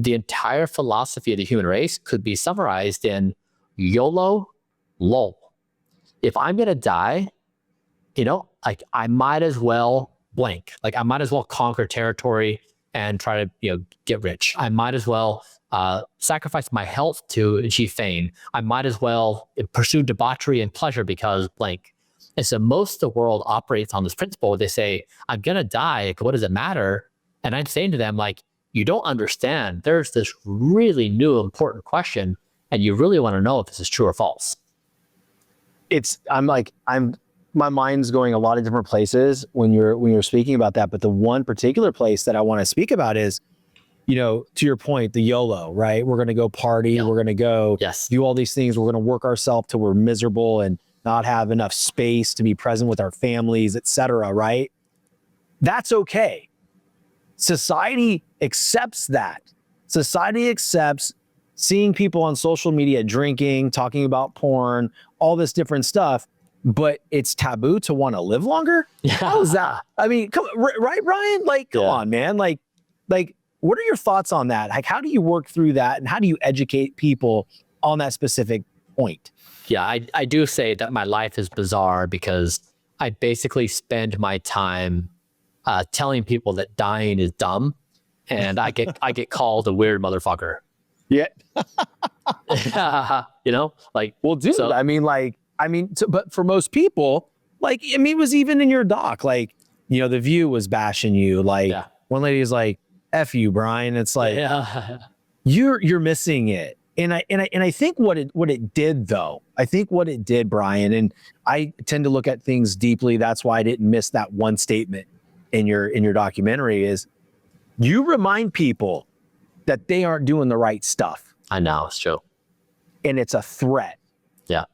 the entire philosophy of the human race could be summarized in YOLO, lol. If I'm going to die, like I might as well blank. Like I might as well conquer territory and try to, get rich. I might as well sacrifice my health to achieve fame. I might as well pursue debauchery and pleasure because blank. And so most of the world operates on this principle where they say, I'm going to die. Like, what does it matter? And I'm saying to them, like, you don't understand. There's this really new important question, and you really want to know if this is true or false. My mind's going a lot of different places when you're speaking about that. But the one particular place that I want to speak about is, to your point, the YOLO, right? We're going to go party. We're going to go do all these things. We're going to work ourselves till we're miserable and not have enough space to be present with our families, et cetera, right? That's okay. Society accepts that. Society accepts seeing people on social media drinking, talking about porn, all this different stuff, but it's taboo to want to live longer? How is that? I mean, right, Bryan? Like, come on, man. Like, what are your thoughts on that? Like, how do you work through that, and how do you educate people on that specific point? Yeah, I do say that my life is bizarre because I basically spend my time telling people that dying is dumb, and I get called a weird motherfucker. Yeah. Like, well, dude, so, but for most people, it was even in your doc, like, The View was bashing you. Like, one lady is like, F you, Bryan. It's like, you're missing it. And I think what it did, Bryan, and I tend to look at things deeply. That's why I didn't miss that one statement in your documentary, is you remind people that they aren't doing the right stuff. I know, it's true. And it's a threat. Yeah.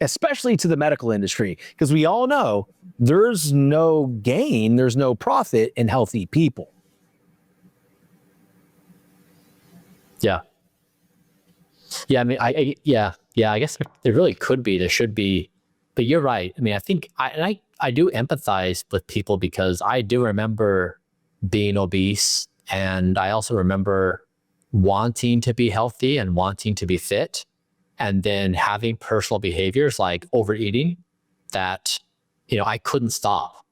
Especially to the medical industry, because we all know there's no gain, there's no profit in healthy people. Yeah. Yeah, I mean, I guess there really could be, there should be, but you're right. I mean, I think I do empathize with people because I do remember being obese, and I also remember wanting to be healthy and wanting to be fit, and then having personal behaviors like overeating that, I couldn't stop.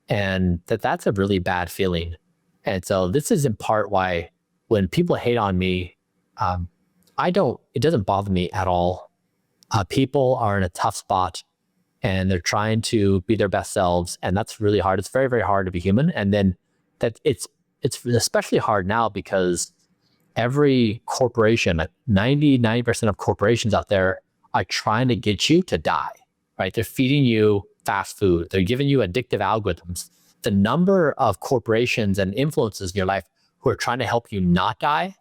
And that's a really bad feeling. And so this is in part why when people hate on me, it doesn't bother me at all. People are in a tough spot and they're trying to be their best selves. And that's really hard. It's very, very hard to be human. And then that it's especially hard now because every corporation, like 90% of corporations out there are trying to get you to die, right? They're feeding you fast food. They're giving you addictive algorithms. The number of corporations and influences in your life who are trying to help you not die,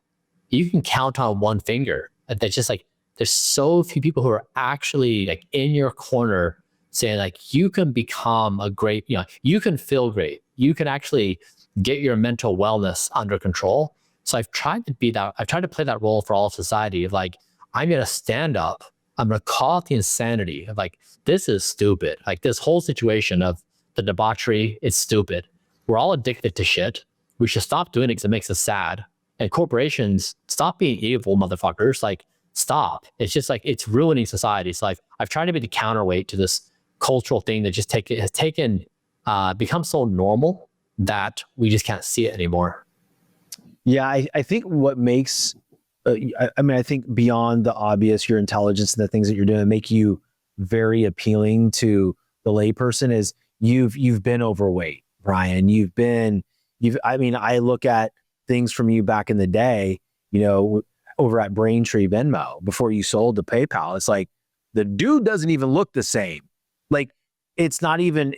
you can count on one finger. That's just like, there's so few people who are actually like in your corner saying like, you can become a great, you can feel great. You can actually get your mental wellness under control. So I've tried to play that role for all of society of like, I'm going to stand up. I'm going to call out the insanity of like, this is stupid. Like this whole situation of the debauchery is stupid. We're all addicted to shit. We should stop doing it because it makes us sad. And corporations, stop being evil motherfuckers. Like, stop. It's just like, it's ruining society. So I've tried to be the counterweight to this cultural thing that just become so normal that we just can't see it anymore. Yeah, I think what makes, I think beyond the obvious, your intelligence and the things that you're doing make you very appealing to the layperson is you've been overweight, Bryan. I look at things from you back in the day, over at Braintree Venmo before you sold to PayPal. It's like the dude doesn't even look the same. Like it's not even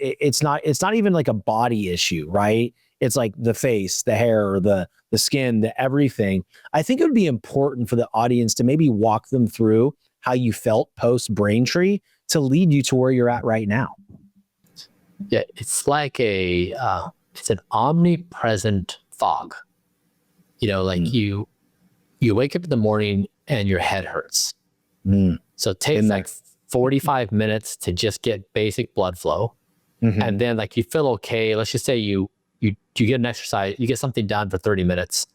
like a body issue, right? It's like the face, the hair, the skin, the everything. I think it would be important for the audience to maybe walk them through how you felt post Braintree to lead you to where you're at right now. Yeah, it's like it's an omnipresent fog. You wake up in the morning and your head hurts. So it takes like 45 minutes to just get basic blood flow. Mm-hmm. And then like you feel okay. Let's just say you get an exercise, you get something done for 30 minutes.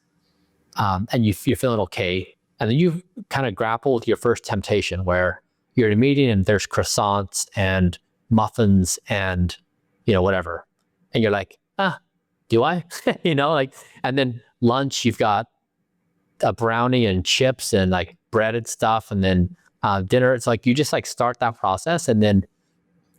and you're feeling okay. And then you kind of grapple with your first temptation where you're at a meeting and there's croissants and muffins and, whatever. And you're like, do I? And then lunch, you've got a brownie and chips and like breaded stuff. And then dinner, it's like you just like start that process, and then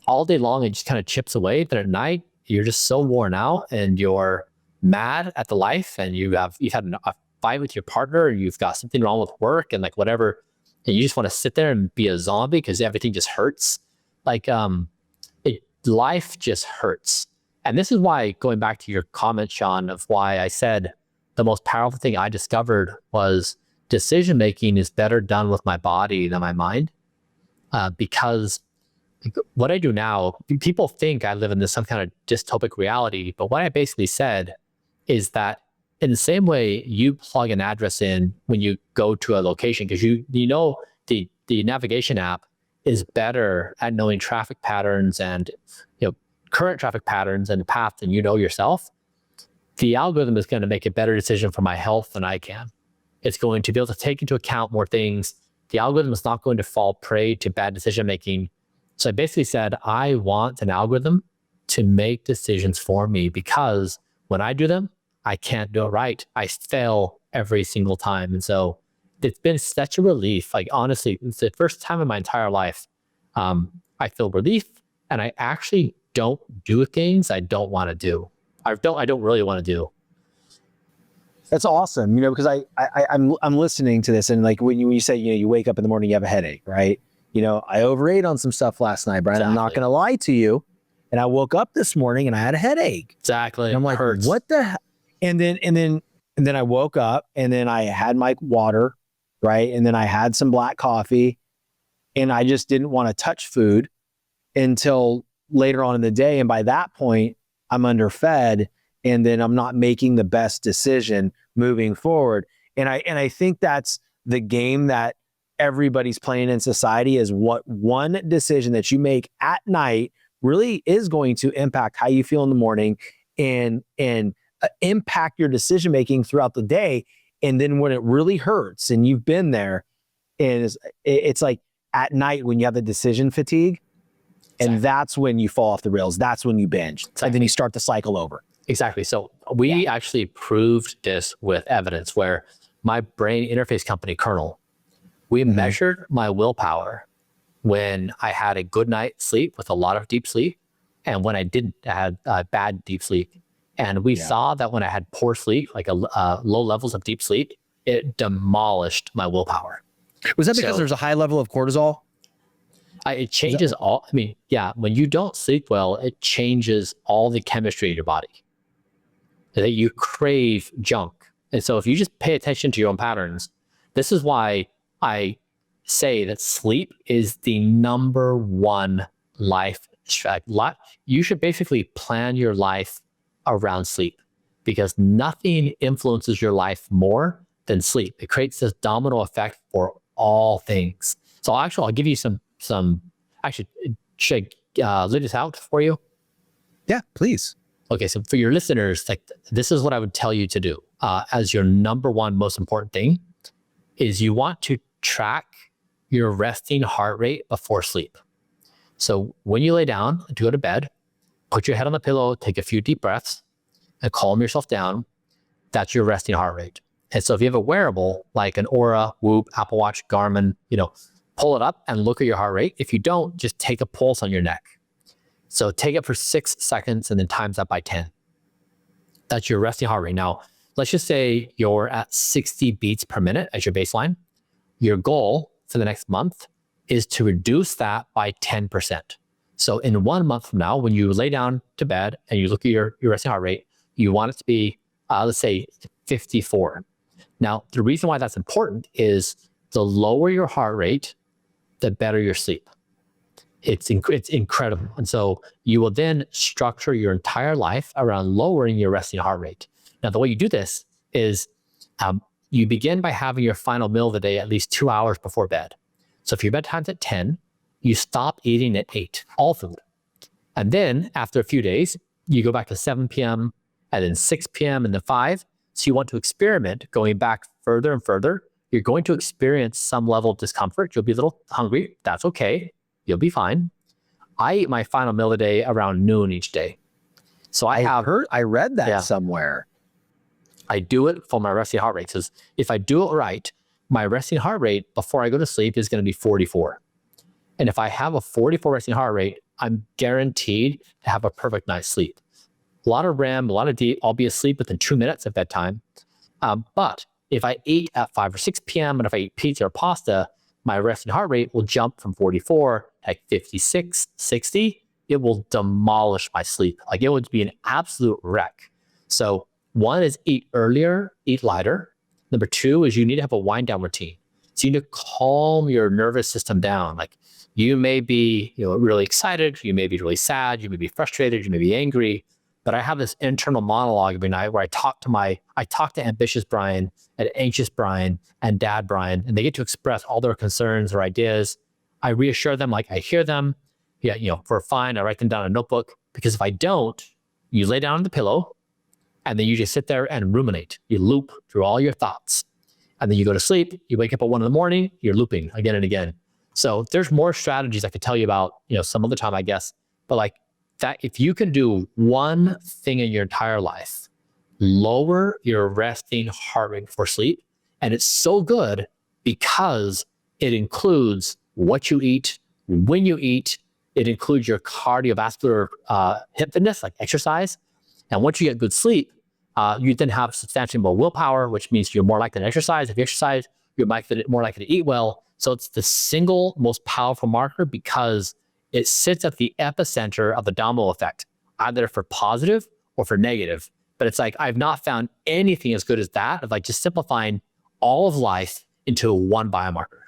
all day long it just kind of chips away. But at night, you're just so worn out and you're mad at the life, and you've had a fight with your partner, and you've got something wrong with work and like whatever, and you just want to sit there and be a zombie because everything just hurts. Like life just hurts. And this is why, going back to your comment, Shawn, of why I said the most powerful thing I discovered was decision making is better done with my body than my mind. Because what I do now, people think I live in this some kind of dystopic reality, but what I basically said is that in the same way you plug an address in when you go to a location, because the navigation app is better at knowing traffic patterns and current traffic patterns and path than yourself. The algorithm is going to make a better decision for my health than I can. It's going to be able to take into account more things. The algorithm is not going to fall prey to bad decision making. So I basically said, I want an algorithm to make decisions for me, because when I do them, I can't do it right. I fail every single time. And so it's been such a relief. Like, honestly, it's the first time in my entire life I feel relief, and I actually don't do things I don't want to do. I don't really want to do. That's awesome. Because I'm listening to this, and like when you say, you wake up in the morning, you have a headache, right? I overate on some stuff last night, Bryan. Exactly. I'm not going to lie to you. And I woke up this morning and I had a headache. Exactly. And I'm like, what the hell? And then I woke up and then I had my water, right? And then I had some black coffee, and I just didn't want to touch food until later on in the day. And by that point, I'm underfed, and then I'm not making the best decision moving forward. And I think that's the game that everybody's playing in society, is what one decision that you make at night really is going to impact how you feel in the morning and impact your decision making throughout the day. And then when it really hurts, and you've been there, and it's like at night when you have the decision fatigue, and that's when you fall off the rails. That's when you binge. Exactly. And then you start the cycle over. Exactly. So we actually proved this with evidence, where my brain interface company, Kernel, we measured my willpower when I had a good night's sleep with a lot of deep sleep, and when I didn't, I had bad deep sleep. And we saw that when I had poor sleep, like low levels of deep sleep, it demolished my willpower. Was that because there's a high level of cortisol? It changes when you don't sleep well, it changes all the chemistry in your body. That you crave junk. And so if you just pay attention to your own patterns, this is why I say that sleep is the number one life strategy. You should basically plan your life around sleep, because nothing influences your life more than sleep. It creates this domino effect for all things. So I'll give you some actually, should I lay this out for you? Yeah, please. Okay, so for your listeners, like, this is what I would tell you to do as your number one most important thing is you want to track your resting heart rate before sleep. So when you lay down to go to bed, put your head on the pillow, take a few deep breaths, and calm yourself down. That's your resting heart rate. And so if you have a wearable like an Oura, Whoop, Apple Watch, Garmin, pull it up and look at your heart rate. If you don't, just take a pulse on your neck. So take it for 6 seconds and then times that by 10. That's your resting heart rate. Now, let's just say you're at 60 beats per minute as your baseline. Your goal for the next month is to reduce that by 10%. So in 1 month from now, when you lay down to bed and you look at your resting heart rate, you want it to be, let's say 54. Now, the reason why that's important is the lower your heart rate, the better your sleep. It's incredible. And so you will then structure your entire life around lowering your resting heart rate. Now, the way you do this is you begin by having your final meal of the day at least 2 hours before bed. So if your bedtime's at 10, you stop eating at 8, all food. And then after a few days, you go back to 7 p.m. and then 6 p.m. and then 5. So you want to experiment going back further and further. You're going to experience some level of discomfort. You'll be a little hungry. That's okay. You'll be fine. I eat my final meal of the day around noon each day. So I read that somewhere. I do it for my resting heart rate. Because if I do it right, my resting heart rate before I go to sleep is going to be 44. And if I have a 44 resting heart rate, I'm guaranteed to have a perfect night's sleep. A lot of REM, a lot of deep, I'll be asleep within 2 minutes of bedtime. But if I eat at 5 or 6 p.m. and if I eat pizza or pasta, my resting heart rate will jump from 44 to like 56, 60. It will demolish my sleep. Like it would be an absolute wreck. So one is eat earlier, eat lighter. Number two is you need to have a wind down routine. So you need to calm your nervous system down. Like you may be, really excited, you may be really sad, you may be frustrated, you may be angry. But I have this internal monologue every night where I talk to ambitious Bryan and anxious Bryan and dad Bryan, and they get to express all their concerns or ideas. I reassure them like I hear them. Yeah, if we're fine, I write them down in a notebook, because if I don't, you lay down on the pillow and then you just sit there and ruminate. You loop through all your thoughts. And then you go to sleep, you wake up at 1 a.m, you're looping again and again. So there's more strategies I could tell you about, some other time, I guess. But like that, if you can do one thing in your entire life, lower your resting heart rate before sleep. And it's so good because it includes what you eat, when you eat. It includes your cardiovascular hip fitness, like exercise. And once you get good sleep, you then have substantially more willpower, which means you're more likely to exercise. If you exercise, you're more likely to eat well. So it's the single most powerful marker because it sits at the epicenter of the domino effect, either for positive or for negative. But it's like, I've not found anything as good as that, of like just simplifying all of life into one biomarker.